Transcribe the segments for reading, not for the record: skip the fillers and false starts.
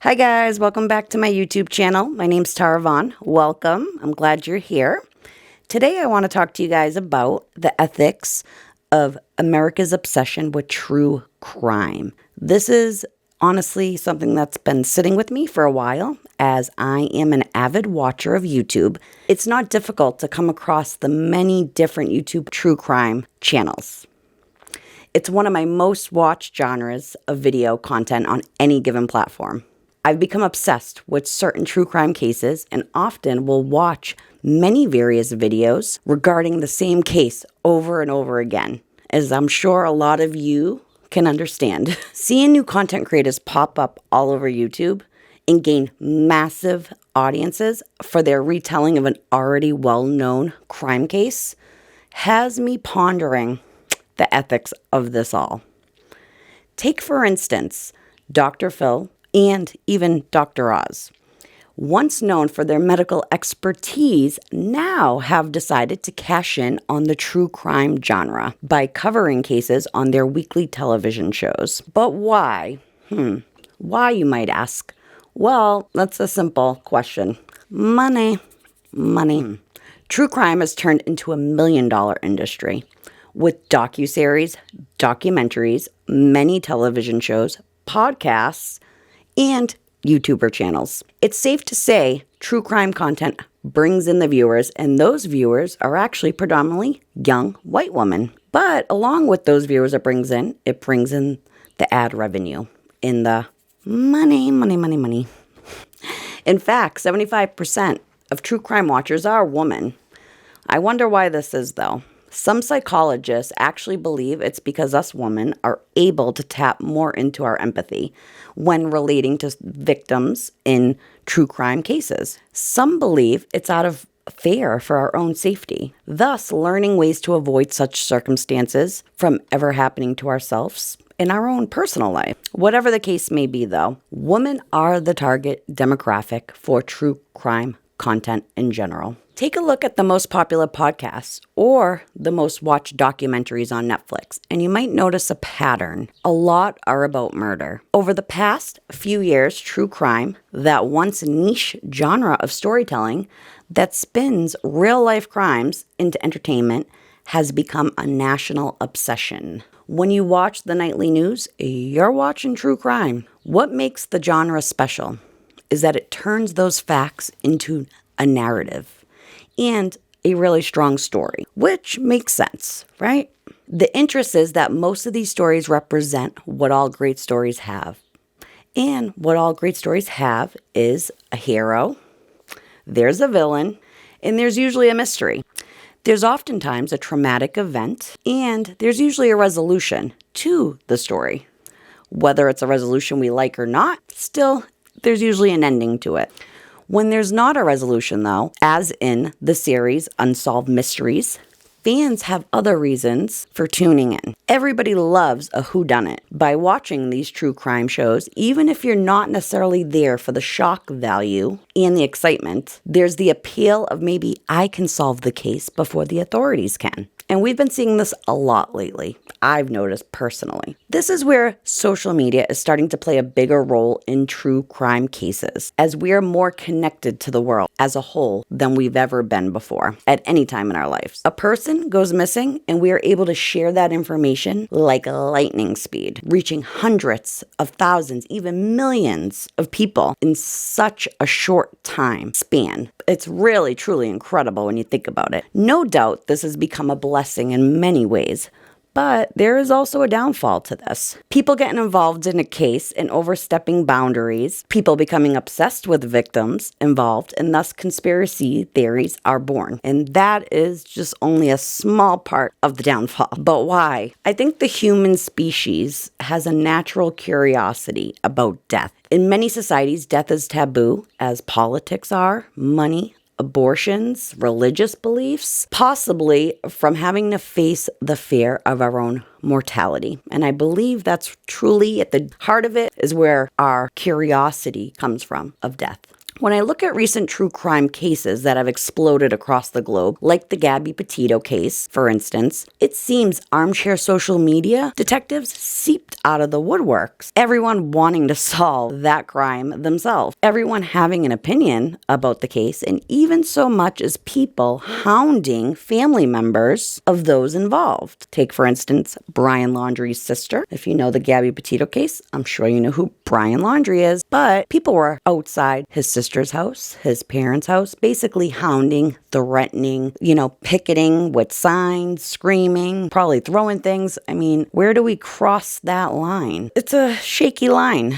Hi guys, welcome back to my YouTube channel. My name's Tara Vaughn. Welcome. I'm glad you're here. Today I want to talk to you guys about the ethics of America's obsession with true crime. This is honestly something that's been sitting with me for a while, as I am an avid watcher of YouTube. It's not difficult to come across the many different YouTube true crime channels. It's one of my most watched genres of video content on any given platform. I've become obsessed with certain true crime cases and often will watch many various videos regarding the same case over and over again, as I'm sure a lot of you can understand. Seeing new content creators pop up all over YouTube and gain massive audiences for their retelling of an already well-known crime case has me pondering the ethics of this all. Take, for instance, Dr. Phil and even Dr. Oz. Once known for their medical expertise, now have decided to cash in on the true crime genre by covering cases on their weekly television shows. But why? Why, you might ask? Well, that's a simple question. Money. True crime has turned into $1 million industry with docuseries, documentaries, many television shows, podcasts, and YouTuber channels. It's safe to say true crime content brings in the viewers, and those viewers are actually predominantly young white women. But along with those viewers it brings in the ad revenue, in the money. In fact, 75% of true crime watchers are women. I wonder why this is, though. Some psychologists actually believe it's because us women are able to tap more into our empathy when relating to victims in true crime cases. Some believe it's out of fear for our own safety, thus learning ways to avoid such circumstances from ever happening to ourselves in our own personal life. Whatever the case may be, though, women are the target demographic for true crime content in general. Take a look at the most popular podcasts or the most watched documentaries on Netflix, and you might notice a pattern. A lot are about murder. Over the past few years, true crime, that once niche genre of storytelling that spins real-life crimes into entertainment, has become a national obsession. When you watch the nightly news, you're watching true crime. What makes the genre special is that it turns those facts into a narrative and a really strong story, which makes sense, right? The interest is that most of these stories represent what all great stories have. And what all great stories have is a hero, there's a villain, and there's usually a mystery. There's oftentimes a traumatic event, and there's usually a resolution to the story. Whether it's a resolution we like or not, still, there's usually an ending to it. When there's not a resolution, though, as in the series Unsolved Mysteries, fans have other reasons for tuning in. Everybody loves a whodunit. By watching these true crime shows, even if you're not necessarily there for the shock value and the excitement, there's the appeal of maybe I can solve the case before the authorities can. And we've been seeing this a lot lately. I've noticed personally. This is where social media is starting to play a bigger role in true crime cases, as we are more connected to the world as a whole than we've ever been before at any time in our lives. A person goes missing and we are able to share that information like lightning speed, reaching hundreds of thousands, even millions of people in such a short time span. It's really, truly incredible when you think about it. No doubt this has become a blessing in many ways, but there is also a downfall to this. People getting involved in a case and overstepping boundaries, people becoming obsessed with victims involved, and thus conspiracy theories are born. And that is just only a small part of the downfall. But why? I think the human species has a natural curiosity about death. In many societies, death is taboo, as politics are, money, abortions, religious beliefs, possibly from having to face the fear of our own mortality. And I believe that's truly at the heart of it is where our curiosity comes from of death. When I look at recent true crime cases that have exploded across the globe, like the Gabby Petito case, for instance, it seems armchair social media detectives seeped out of the woodworks. Everyone wanting to solve that crime themselves. Everyone having an opinion about the case, and even so much as people hounding family members of those involved. Take, for instance, Brian Laundrie's sister. If you know the Gabby Petito case, I'm sure you know who Brian Laundrie is, but people were outside his sister's house, his parents' house, basically hounding, threatening, picketing with signs, screaming, probably throwing things. I mean, where do we cross that line? It's a shaky line,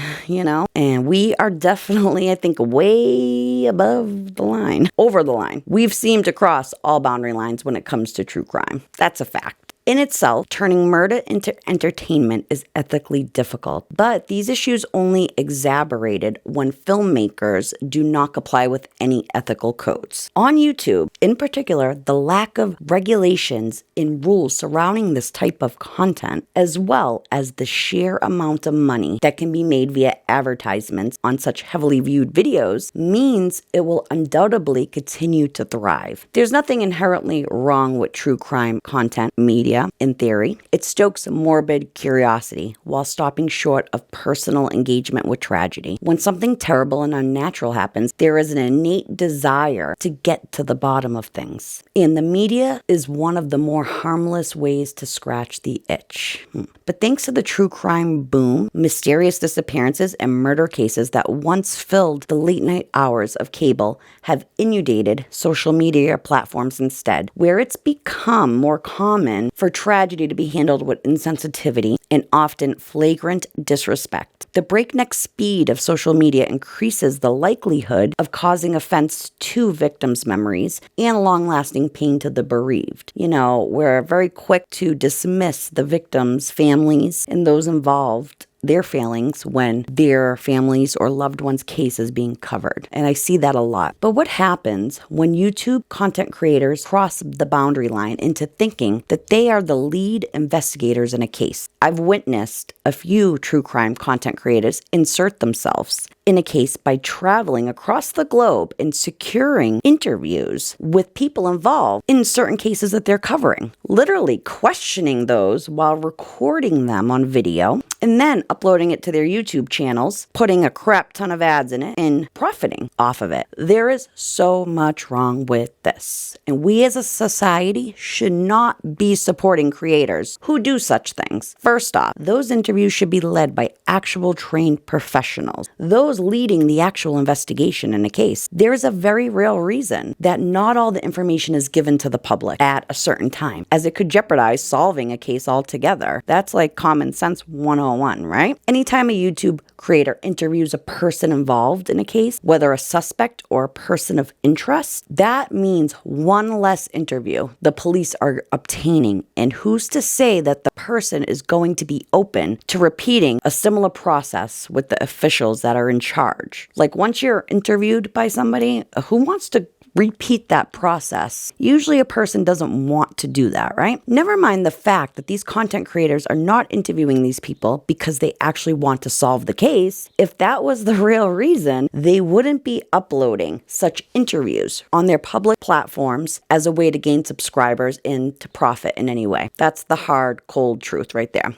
and we are definitely, I think, way above the line, over the line. We've seemed to cross all boundary lines when it comes to true crime. That's a fact. In itself, turning murder into entertainment is ethically difficult, but these issues only exacerbated when filmmakers do not comply with any ethical codes. On YouTube, in particular, the lack of regulations and rules surrounding this type of content, as well as the sheer amount of money that can be made via advertisements on such heavily viewed videos, means it will undoubtedly continue to thrive. There's nothing inherently wrong with true crime content media. In theory, it stokes morbid curiosity while stopping short of personal engagement with tragedy. When something terrible and unnatural happens, there is an innate desire to get to the bottom of things. And the media is one of the more harmless ways to scratch the itch. But thanks to the true crime boom, mysterious disappearances and murder cases that once filled the late night hours of cable have inundated social media platforms instead, where it's become more common for tragedy to be handled with insensitivity and often flagrant disrespect. The breakneck speed of social media increases the likelihood of causing offense to victims' memories and long-lasting pain to the bereaved. We're very quick to dismiss the victims' families and those involved, their failings, when their families or loved ones' case is being covered. And I see that a lot. But what happens when YouTube content creators cross the boundary line into thinking that they are the lead investigators in a case? I've witnessed a few true crime content creators insert themselves in a case by traveling across the globe and securing interviews with people involved in certain cases that they're covering, literally questioning those while recording them on video and then uploading it to their YouTube channels, putting a crap ton of ads in it and profiting off of it. There is so much wrong with this, and we as a society should not be supporting creators who do such things. First off, those interviews should be led by actual trained professionals, those leading the actual investigation in a case. There's a very real reason that not all the information is given to the public at a certain time, as it could jeopardize solving a case altogether. That's like common sense 101, right? Anytime a YouTube creator interviews a person involved in a case, whether a suspect or a person of interest, that means one less interview the police are obtaining. And who's to say that the person is going to be open to repeating a similar process with the officials that are in charge? Like, once you're interviewed by somebody, who wants to repeat that process? Usually a person doesn't want to do that, right? Never mind the fact that these content creators are not interviewing these people because they actually want to solve the case. If that was the real reason, they wouldn't be uploading such interviews on their public platforms as a way to gain subscribers and to profit in any way. That's the hard, cold truth right there.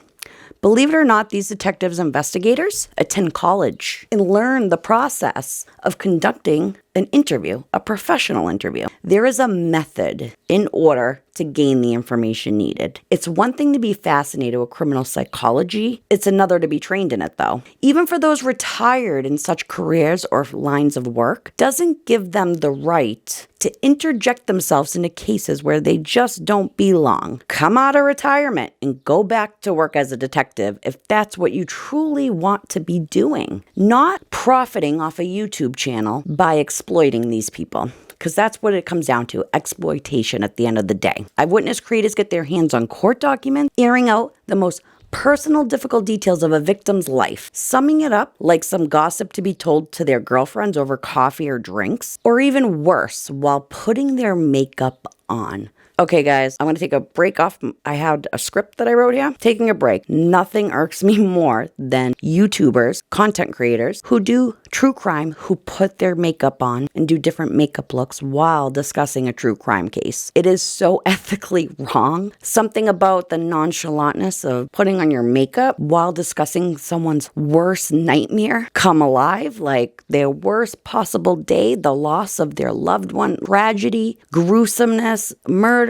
Believe it or not, these detectives investigators attend college and learn the process of conducting an interview, a professional interview. There is a method in order to gain the information needed. It's one thing to be fascinated with criminal psychology. It's another to be trained in it, though. Even for those retired in such careers or lines of work, doesn't give them the right to interject themselves into cases where they just don't belong. Come out of retirement and go back to work as a detective if that's what you truly want to be doing. Not profiting off a YouTube channel by exploiting these people. Because that's what it comes down to, exploitation at the end of the day. I've witnessed creators get their hands on court documents, airing out the most personal, difficult details of a victim's life, summing it up like some gossip to be told to their girlfriends over coffee or drinks, or even worse, while putting their makeup on. Okay, guys, I'm going to take a break off. I had a script that I wrote here. Taking a break. Nothing irks me more than YouTubers, content creators who do true crime, who put their makeup on and do different makeup looks while discussing a true crime case. It is so ethically wrong. Something about the nonchalantness of putting on your makeup while discussing someone's worst nightmare come alive, like their worst possible day, the loss of their loved one, tragedy, gruesomeness, murder,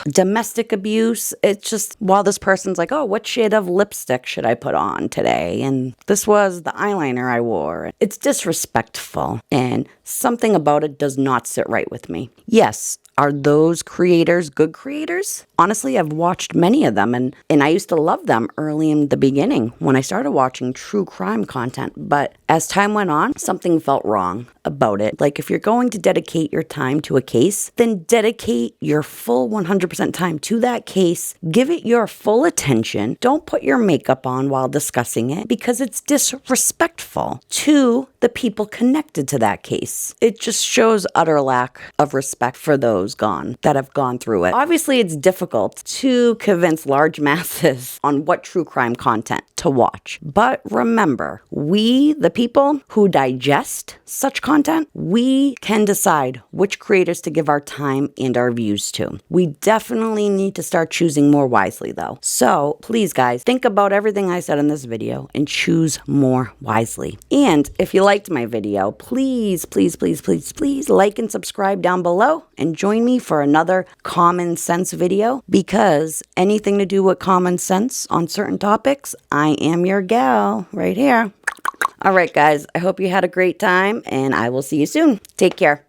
domestic abuse. It's just, while this person's like, oh, what shade of lipstick should I put on today? And this was the eyeliner I wore. It's disrespectful, and something about it does not sit right with me. Yes, are those creators good creators? Honestly, I've watched many of them, and I used to love them early in the beginning when I started watching true crime content. But as time went on, something felt wrong about it. Like, if you're going to dedicate your time to a case, then dedicate your full 100% time to that case. Give it your full attention. Don't put your makeup on while discussing it, because it's disrespectful to the people connected to that case. It just shows utter lack of respect for those that have gone through it. Obviously, it's difficult to convince large masses on what true crime content to watch. But remember, we, the people who digest such content, we can decide which creators to give our time and our views to. We definitely need to start choosing more wisely, though. So please, guys, think about everything I said in this video and choose more wisely. And if you liked my video, please, please, please, please, please like and subscribe down below, and join me for another common sense video, because anything to do with common sense on certain topics, I am your gal right here. All right, guys, I hope you had a great time, and I will see you soon. Take care.